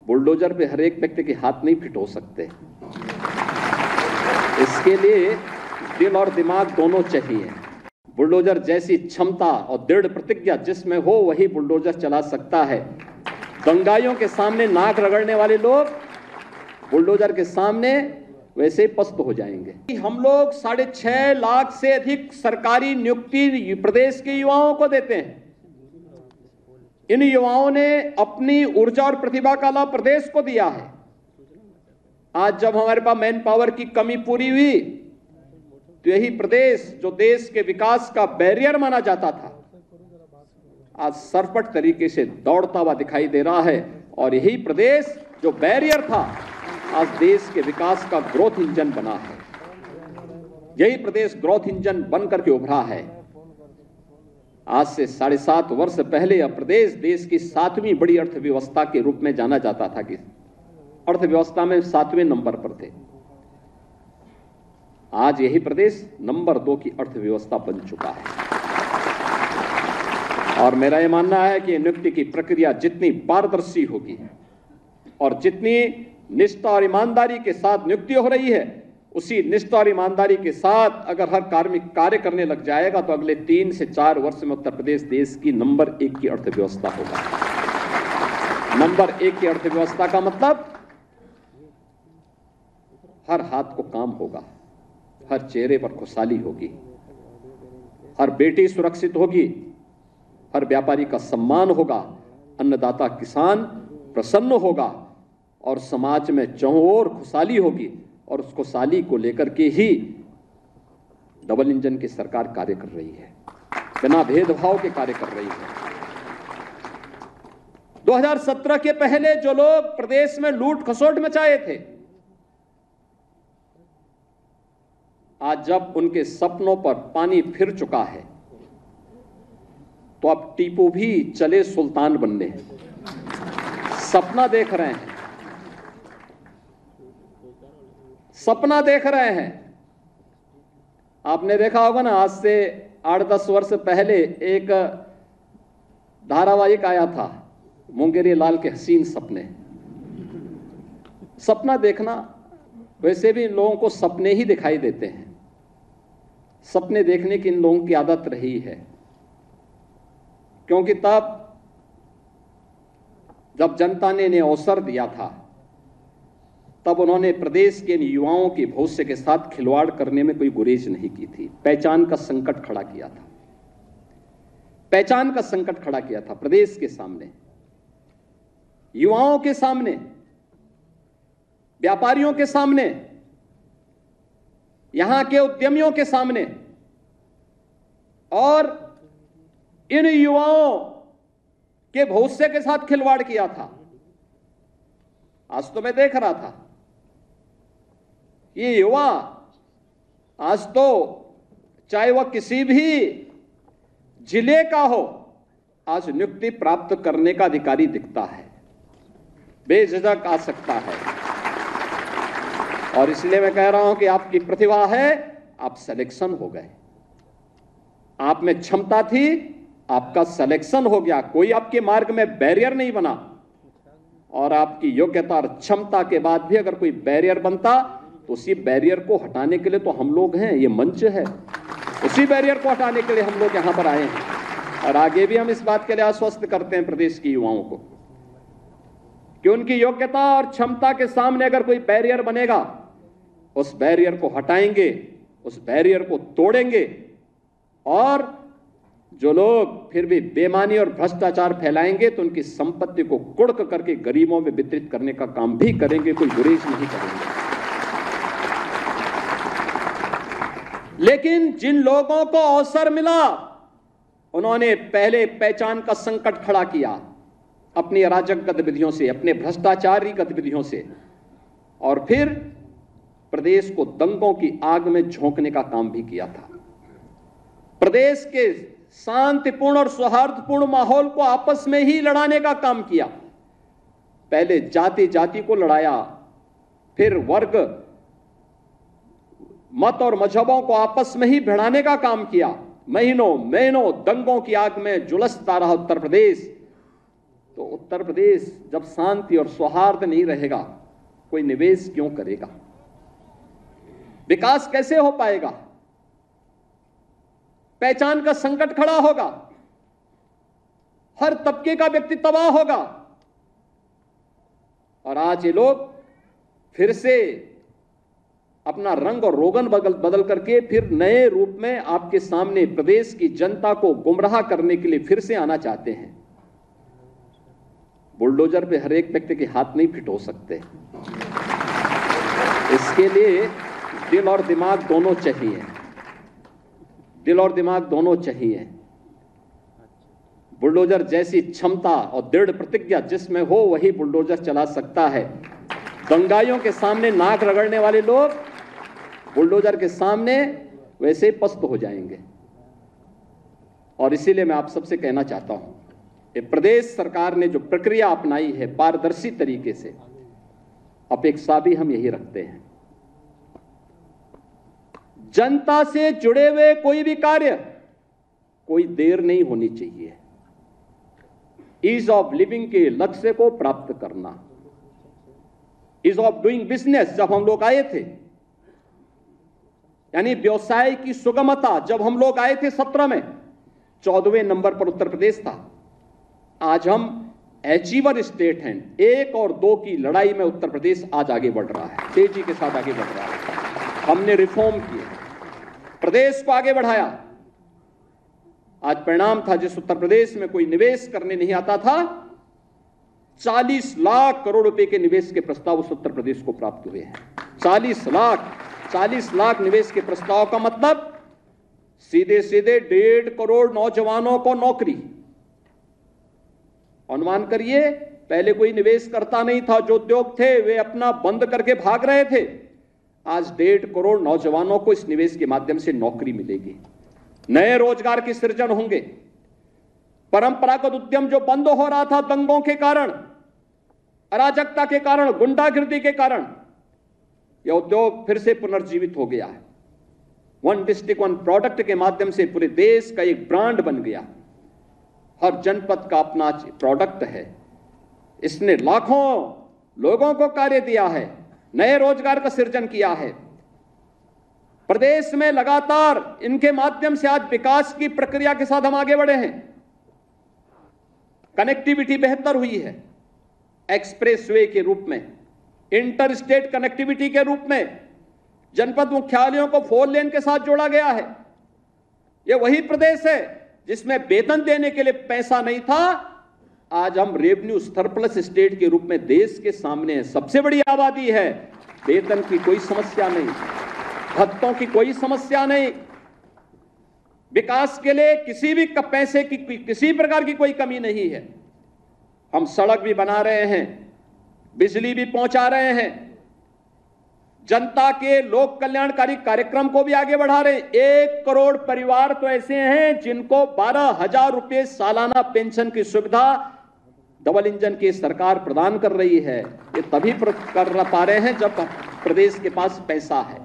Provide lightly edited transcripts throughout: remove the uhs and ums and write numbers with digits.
Bulldozer पे हर एक व्यक्ति के हाथ नहीं फिट हो सकते। इसके लिए दिल और दिमाग दोनों चाहिए। बुलडोजर जैसी क्षमता और दृढ़ प्रतिज्ञा जिसमें हो वही बुलडोजर चला सकता है। दंगाइयों के सामने नाक रगड़ने वाले लोग बुलडोजर के सामने वैसे ही पस्त हो जाएंगे। हम लोग 6.5 लाख से अधिक सरकारी नियुक्ति प्रदेश के युवाओं को देते हैं। इन युवाओं ने अपनी ऊर्जा और प्रतिभा का लाभ प्रदेश को दिया है। आज जब हमारे पास मैन पावर की कमी पूरी हुई तो यही प्रदेश जो देश के विकास का बैरियर माना जाता था आज सरपट तरीके से दौड़ता हुआ दिखाई दे रहा है। और यही प्रदेश जो बैरियर था आज देश के विकास का ग्रोथ इंजन बना है। यही प्रदेश ग्रोथ इंजन बनकर के उभरा है। आज से 7.5 वर्ष पहले यह प्रदेश देश की 7वीं बड़ी अर्थव्यवस्था के रूप में जाना जाता था कि अर्थव्यवस्था में 7वें नंबर पर थे। आज यही प्रदेश नंबर 2 की अर्थव्यवस्था बन चुका है। और मेरा यह मानना है कि नियुक्ति की प्रक्रिया जितनी पारदर्शी होगी और जितनी निष्ठा और ईमानदारी के साथ नियुक्ति हो रही है उसी निष्ठा और ईमानदारी के साथ अगर हर कार्मिक कार्य करने लग जाएगा तो अगले 3 से 4 वर्ष में उत्तर प्रदेश देश की नंबर 1 की अर्थव्यवस्था होगा। नंबर 1 की अर्थव्यवस्था का मतलब हर हाथ को काम होगा, हर चेहरे पर खुशहाली होगी, हर बेटी सुरक्षित होगी, हर व्यापारी का सम्मान होगा, अन्नदाता किसान प्रसन्न होगा और समाज में चारों ओर खुशहाली होगी। और उस खुशहाली को लेकर के ही डबल इंजन की सरकार कार्य कर रही है, बिना भेदभाव के कार्य कर रही है। 2017 के पहले जो लोग प्रदेश में लूट खसोट मचाए थे आज जब उनके सपनों पर पानी फिर चुका है तो अब टीपू भी चले सुल्तान बनने। सपना देख रहे हैं, सपना देख रहे हैं। आपने देखा होगा ना, आज से 8-10 वर्ष पहले एक धारावाहिक आया था मुंगेरी लाल के हसीन सपने। सपना देखना वैसे भी इन लोगों को सपने ही दिखाई देते हैं। सपने देखने की इन लोगों की आदत रही है, क्योंकि तब जब जनता ने इन्हें अवसर दिया था तब उन्होंने प्रदेश के युवाओं के भविष्य के साथ खिलवाड़ करने में कोई गुरेज नहीं की थी। पहचान का संकट खड़ा किया था, पहचान का संकट खड़ा किया था प्रदेश के सामने, युवाओं के सामने, व्यापारियों के सामने, यहां के उद्यमियों के सामने। और इन युवाओं के भविष्य के साथ खिलवाड़ किया था। आज तो मैं देख रहा था ये युवा आज तो चाहे वह किसी भी जिले का हो आज नियुक्ति प्राप्त करने का अधिकारी दिखता है, बेझिझक आ सकता है। और इसलिए मैं कह रहा हूं कि आपकी प्रतिभा है, आप सिलेक्शन हो गए, आप में क्षमता थी, आपका सिलेक्शन हो गया, कोई आपके मार्ग में बैरियर नहीं बना। और आपकी योग्यता और क्षमता के बाद भी अगर कोई बैरियर बनता तो उसी बैरियर को हटाने के लिए तो हम लोग हैं, ये मंच है, उसी बैरियर को हटाने के लिए हम लोग यहां पर आए हैं। और आगे भी हम इस बात के लिए आश्वस्त करते हैं प्रदेश के युवाओं को कि उनकी योग्यता और क्षमता के सामने अगर कोई बैरियर बनेगा उस बैरियर को हटाएंगे, उस बैरियर को तोड़ेंगे। और जो लोग फिर भी बेईमानी और भ्रष्टाचार फैलाएंगे तो उनकी संपत्ति को कुड़क करके गरीबों में वितरित करने का काम भी करेंगे, कोई गुरेज नहीं करेंगे। लेकिन जिन लोगों को अवसर मिला उन्होंने पहले पहचान का संकट खड़ा किया अपनी अराजक गतिविधियों से, अपने भ्रष्टाचारी गतिविधियों से, और फिर प्रदेश को दंगों की आग में झोंकने का काम भी किया था। प्रदेश के शांतिपूर्ण और सौहार्दपूर्ण माहौल को आपस में ही लड़ाने का काम किया। पहले जाति जाति को लड़ाया, फिर वर्ग, मत और मजहबों को आपस में ही भिड़ाने का काम किया। महीनों महीनों दंगों की आग में झुलसता रहा उत्तर प्रदेश। तो उत्तर प्रदेश जब शांति और सौहार्द नहीं रहेगा, कोई निवेश क्यों करेगा? विकास कैसे हो पाएगा? पहचान का संकट खड़ा होगा, हर तबके का व्यक्ति तबाह होगा। और आज ये लोग फिर से अपना रंग और रोगन बदल करके फिर नए रूप में आपके सामने प्रदेश की जनता को गुमराह करने के लिए फिर से आना चाहते हैं। बुलडोजर पे हर एक व्यक्ति के हाथ नहीं फिट हो सकते। इसके लिए दिल और दिमाग दोनों चाहिए, दिल और दिमाग दोनों चाहिए। बुलडोजर जैसी क्षमता और दृढ़ प्रतिज्ञा जिसमें हो वही बुलडोजर चला सकता है। दंगाइयों के सामने नाक रगड़ने वाले लोग बुलडोजर के सामने वैसे ही पस्त हो जाएंगे। और इसीलिए मैं आप सबसे कहना चाहता हूं कि प्रदेश सरकार ने जो प्रक्रिया अपनाई है पारदर्शी तरीके से, अपेक्षा भी हम यही रखते हैं। जनता से जुड़े हुए कोई भी कार्य, कोई देर नहीं होनी चाहिए। ईज ऑफ लिविंग के लक्ष्य को प्राप्त करना, ईज ऑफ डूइंग बिजनेस जब हम लोग आए थे, यानी व्यवसाय की सुगमता जब हम लोग आए थे 17 में 14वें नंबर पर उत्तर प्रदेश था। आज हम अचीवर स्टेट हैं। 1 और 2 की लड़ाई में उत्तर प्रदेश आज आगे बढ़ रहा है, तेजी के साथ आगे बढ़ रहा है। हमने रिफॉर्म किए, प्रदेश को आगे बढ़ाया। आज परिणाम था, जिस उत्तर प्रदेश में कोई निवेश करने नहीं आता था, 40 लाख करोड़ रुपए के निवेश के प्रस्ताव उस उत्तर प्रदेश को प्राप्त हुए हैं। 40 लाख निवेश के प्रस्ताव का मतलब सीधे सीधे 1.5 करोड़ नौजवानों को नौकरी। अनुमान करिए, पहले कोई निवेश करता नहीं था, जो उद्योग थे वे अपना बंद करके भाग रहे थे। आज 1.5 करोड़ नौजवानों को इस निवेश के माध्यम से नौकरी मिलेगी, नए रोजगार के सृजन होंगे। परंपरागत उद्यम जो बंद हो रहा था दंगों के कारण, अराजकता के कारण, गुंडागिर्दी के कारण, यह उद्योग फिर से पुनर्जीवित हो गया है। 1 डिस्ट्रिक्ट 1 प्रोडक्ट के माध्यम से पूरे देश का एक ब्रांड बन गया। हर जनपद का अपना प्रोडक्ट है। इसने लाखों लोगों को कार्य दिया है, नए रोजगार का सृजन किया है। प्रदेश में लगातार इनके माध्यम से आज विकास की प्रक्रिया के साथ हम आगे बढ़े हैं। कनेक्टिविटी बेहतर हुई है, एक्सप्रेसवे के रूप में, इंटर स्टेट कनेक्टिविटी के रूप में, जनपद मुख्यालयों को 4 लेन के साथ जोड़ा गया है। यह वही प्रदेश है जिसमें वेतन देने के लिए पैसा नहीं था। आज हम रेवेन्यू सरप्लस स्टेट के रूप में देश के सामने है। सबसे बड़ी आबादी है, वेतन की कोई समस्या नहीं, भत्तों की कोई समस्या नहीं, विकास के लिए किसी भी पैसे की किसी प्रकार की कोई कमी नहीं है। हम सड़क भी बना रहे हैं, बिजली भी पहुंचा रहे हैं, जनता के लोक कल्याणकारी कार्यक्रम को भी आगे बढ़ा रहे हैं। 1 करोड़ परिवार तो ऐसे हैं जिनको 12,000 रुपए सालाना पेंशन की सुविधा डबल इंजन की सरकार प्रदान कर रही है। ये तभी कर पा रहे हैं जब प्रदेश के पास पैसा है।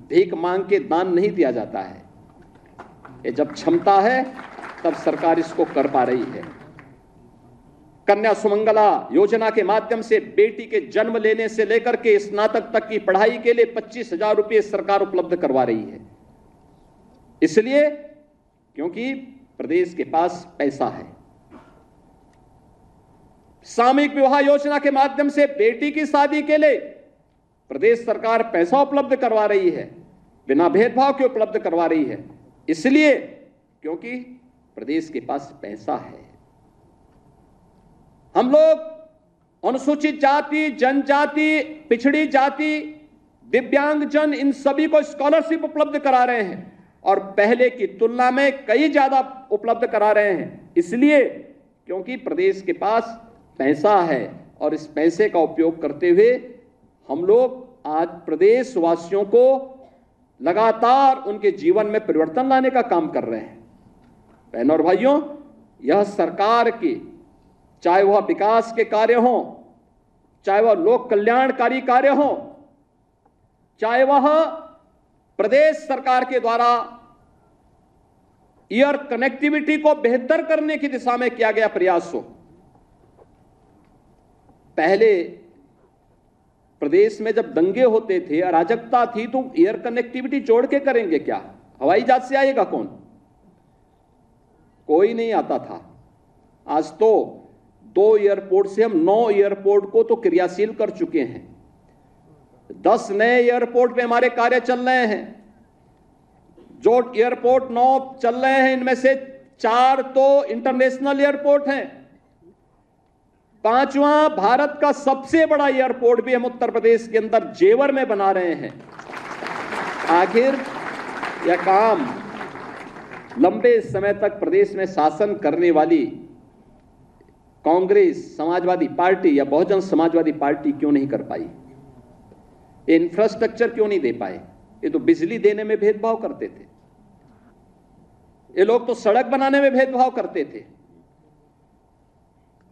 भीख मांग के दान नहीं दिया जाता है, ये जब क्षमता है तब सरकार इसको कर पा रही है। कन्या सुमंगला योजना के माध्यम से बेटी के जन्म लेने से लेकर के स्नातक तक की पढ़ाई के लिए 25,000 रुपए सरकार उपलब्ध करवा रही है। इसलिए क्योंकि प्रदेश के पास पैसा है। सामूहिक विवाह योजना के माध्यम से बेटी की शादी के लिए प्रदेश सरकार पैसा उपलब्ध करवा रही है, बिना भेदभाव के उपलब्ध करवा रही है। इसलिए क्योंकि प्रदेश के पास पैसा है। हम लोग अनुसूचित जाति, जनजाति, पिछड़ी जाति, दिव्यांगजन, इन सभी को स्कॉलरशिप उपलब्ध करा रहे हैं और पहले की तुलना में कई ज्यादा उपलब्ध करा रहे हैं। इसलिए क्योंकि प्रदेश के पास पैसा है और इस पैसे का उपयोग करते हुए हम लोग आज प्रदेशवासियों को लगातार उनके जीवन में परिवर्तन लाने का काम कर रहे हैं। बहनों और भाइयों, यह सरकार की, चाहे वह विकास के कार्य हों, चाहे वह लोक कल्याणकारी कार्य हों, चाहे वह प्रदेश सरकार के द्वारा एयर कनेक्टिविटी को बेहतर करने की दिशा में किया गया प्रयास हो, पहले प्रदेश में जब दंगे होते थे, अराजकता थी, तो एयर कनेक्टिविटी जोड़ के करेंगे क्या? हवाई जहाज से आएगा कौन? कोई नहीं आता था। आज तो 2 एयरपोर्ट से हम 9 एयरपोर्ट को तो क्रियाशील कर चुके हैं। 10 नए एयरपोर्ट पे हमारे कार्य चल रहे हैं। जो एयरपोर्ट 9 चल रहे हैं, इनमें से 4 तो इंटरनेशनल एयरपोर्ट हैं। 5वां भारत का सबसे बड़ा एयरपोर्ट भी हम उत्तर प्रदेश के अंदर जेवर में बना रहे हैं। आखिर यह काम लंबे समय तक प्रदेश में शासन करने वाली कांग्रेस, समाजवादी पार्टी या बहुजन समाजवादी पार्टी क्यों नहीं कर पाई? इंफ्रास्ट्रक्चर क्यों नहीं दे पाए? ये तो बिजली देने में भेदभाव करते थे, ये लोग तो सड़क बनाने में भेदभाव करते थे,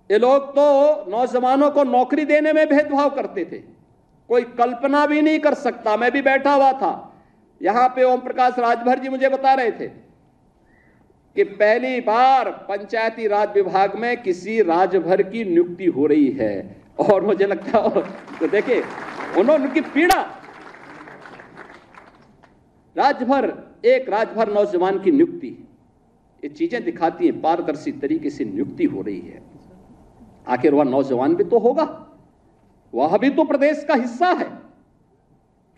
ये लोग तो नौजवानों को नौकरी देने में भेदभाव करते थे। कोई कल्पना भी नहीं कर सकता। मैं भी बैठा हुआ था यहां पे, ओम प्रकाश राजभर जी मुझे बता रहे थे कि पहली बार पंचायती राज विभाग में किसी राजभर की नियुक्ति हो रही है। और मुझे लगता है तो देखिए, उनकी पीड़ा, राजभर, एक राजभर नौजवान की नियुक्ति, ये चीजें दिखाती हैं पारदर्शी तरीके से नियुक्ति हो रही है। आखिर वह नौजवान भी तो होगा, वह भी तो प्रदेश का हिस्सा है,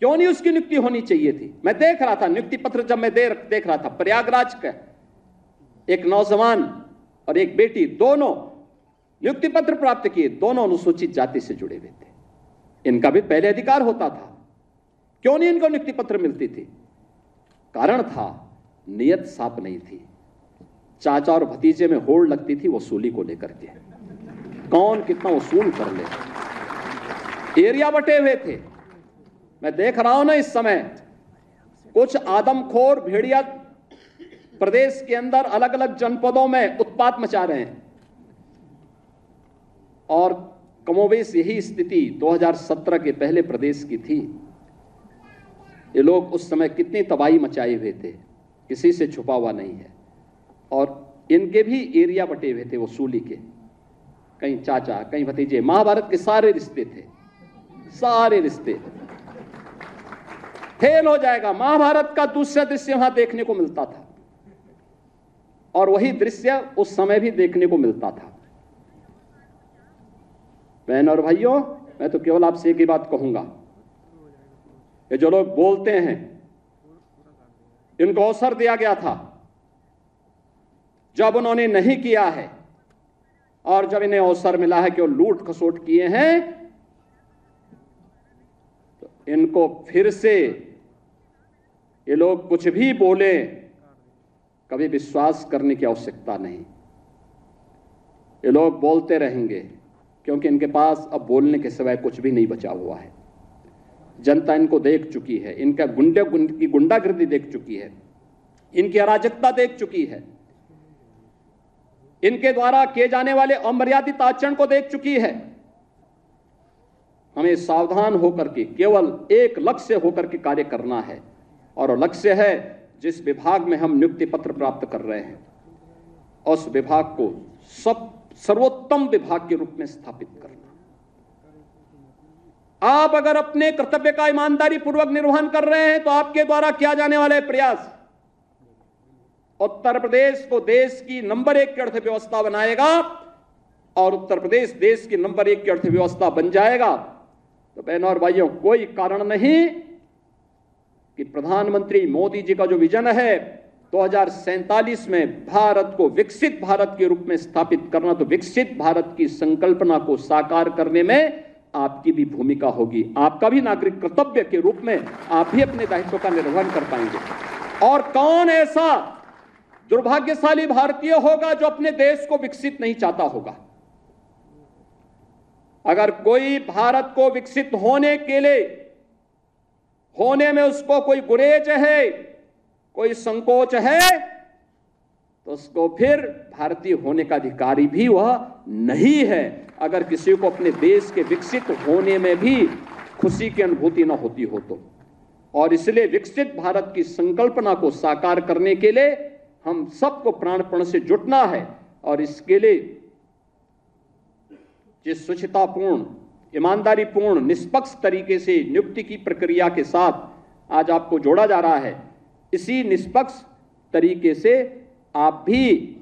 क्यों नहीं उसकी नियुक्ति होनी चाहिए थी? मैं देख रहा था नियुक्ति पत्र, जब मैं देख रहा था, प्रयागराज का एक नौजवान और एक बेटी, दोनों नियुक्ति पत्र प्राप्त किए, दोनों अनुसूचित जाति से जुड़े हुए थे। इनका भी पहले अधिकार होता था, क्यों नहीं इनको नियुक्ति पत्र मिलती थी? कारण था नियत साफ नहीं थी। चाचा और भतीजे में होड़ लगती थी वसूली को लेकर के, कौन कितना वसूल कर ले। एरिया बटे हुए थे। मैं देख रहा हूं ना इस समय कुछ आदमखोर भेड़िया प्रदेश के अंदर अलग अलग जनपदों में उत्पात मचा रहे हैं, और कमोबेश यही स्थिति 2017 के पहले प्रदेश की थी। ये लोग उस समय कितनी तबाही मचाए हुए थे, किसी से छुपा हुआ नहीं है। और इनके भी एरिया बटे हुए थे वसूली के, कहीं चाचा, कहीं भतीजे। महाभारत के सारे रिश्ते थे, सारे रिश्ते। फेल हो जाएगा। महाभारत का दूसरा दृश्य वहां देखने को मिलता था, और वही दृश्य उस समय भी देखने को मिलता था। बहन और भाइयों, मैं तो केवल आपसे एक ही बात कहूंगा, ये जो लोग बोलते हैं इनको अवसर दिया गया था, जब उन्होंने नहीं किया है और जब इन्हें अवसर मिला है कि वो लूट खसोट किए हैं, तो इनको फिर से ये लोग कुछ भी बोले, कभी विश्वास करने की आवश्यकता नहीं। ये लोग बोलते रहेंगे क्योंकि इनके पास अब बोलने के सिवाय कुछ भी नहीं बचा हुआ है। जनता इनको देख चुकी है, इनका की गुंडागर्दी देख चुकी है, इनकी अराजकता देख चुकी है, इनके द्वारा किए जाने वाले अमर्यादित आचरण को देख चुकी है। हमें सावधान होकर के केवल एक लक्ष्य होकर के कार्य करना है, और लक्ष्य है जिस विभाग में हम नियुक्ति पत्र प्राप्त कर रहे हैं, उस विभाग को सर्वोत्तम विभाग के रूप में स्थापित करना। आप अगर अपने कर्तव्य का ईमानदारी पूर्वक निर्वहन कर रहे हैं, तो आपके द्वारा किया जाने वाले प्रयास उत्तर प्रदेश को देश की नंबर 1 की अर्थव्यवस्था बनाएगा, और उत्तर प्रदेश देश की नंबर 1 की अर्थव्यवस्था बन जाएगा। तो बहनों और भाइयों, कोई कारण नहीं कि प्रधानमंत्री मोदी जी का जो विजन है 2047 में भारत को विकसित भारत के रूप में स्थापित करना, तो विकसित भारत की संकल्पना को साकार करने में आपकी भी भूमिका होगी। आपका भी नागरिक कर्तव्य के रूप में आप भी अपने दायित्व का निर्वहन कर पाएंगे। और कौन ऐसा दुर्भाग्यशाली भारतीय होगा जो अपने देश को विकसित नहीं चाहता होगा? अगर कोई भारत को विकसित होने के लिए, होने में उसको कोई गुरेज है, कोई संकोच है, तो उसको फिर भारतीय होने का अधिकारी भी वह नहीं है। अगर किसी को अपने देश के विकसित होने में भी खुशी की अनुभूति न होती हो तो। और इसलिए विकसित भारत की संकल्पना को साकार करने के लिए हम सबको प्राणपण से जुटना है, और इसके लिए जिस शुचितापूर्ण, ईमानदारीपूर्ण, निष्पक्ष तरीके से नियुक्ति की प्रक्रिया के साथ आज आपको जोड़ा जा रहा है, इसी निष्पक्ष तरीके से आप भी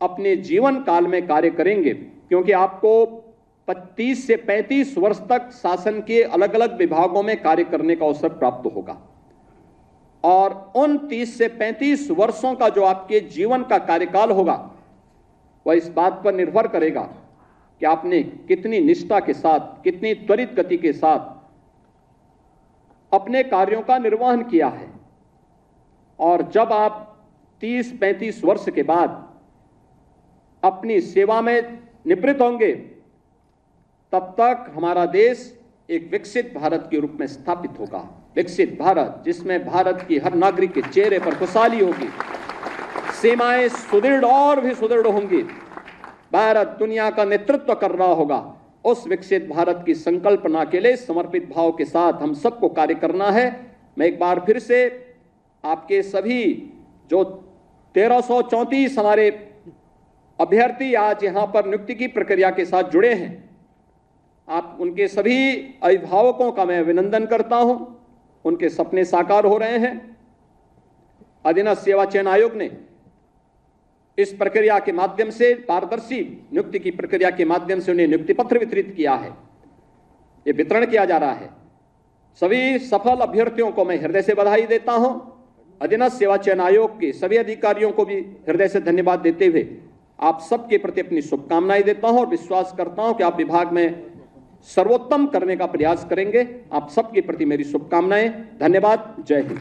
अपने जीवन काल में कार्य करेंगे, क्योंकि आपको 30 से 35 वर्ष तक शासन के अलग अलग विभागों में कार्य करने का अवसर प्राप्त होगा। और उन 30 से 35 वर्षों का जो आपके जीवन का कार्यकाल होगा, वह इस बात पर निर्भर करेगा कि आपने कितनी निष्ठा के साथ, कितनी त्वरित गति के साथ अपने कार्यों का निर्वहन किया है। और जब आप 30-35 वर्ष के बाद अपनी सेवा में निवृत्त होंगे, तब तक हमारा देश एक विकसित भारत के रूप में स्थापित होगा। विकसित भारत जिसमें भारत की हर नागरिक के चेहरे पर खुशहाली होगी, सीमाएं सुदृढ़ और भी सुदृढ़ होंगी, भारत दुनिया का नेतृत्व कर रहा होगा। उस विकसित भारत की संकल्पना के लिए समर्पित भाव के साथ हम सबको कार्य करना है। मैं एक बार फिर से आपके सभी जो 1334 हमारे अभ्यर्थी आज यहां पर नियुक्ति की प्रक्रिया के साथ जुड़े हैं, आप उनके सभी अभिभावकों का मैं अभिनंदन करता हूं। उनके सपने साकार हो रहे हैं। अधीनस्थ सेवा चयन आयोग ने इस प्रक्रिया के माध्यम से, पारदर्शी नियुक्ति की प्रक्रिया के माध्यम से उन्हें नियुक्ति पत्र वितरित किया है, ये वितरण किया जा रहा है। सभी सफल अभ्यर्थियों को मैं हृदय से बधाई देता हूं। अधीनस्थ सेवा चयन आयोग के सभी अधिकारियों को भी हृदय से धन्यवाद देते हुए आप सबके प्रति अपनी शुभकामनाएं देता हूं और विश्वास करता हूं कि आप विभाग में सर्वोत्तम करने का प्रयास करेंगे। आप सबके प्रति मेरी शुभकामनाएं। धन्यवाद। जय हिंद।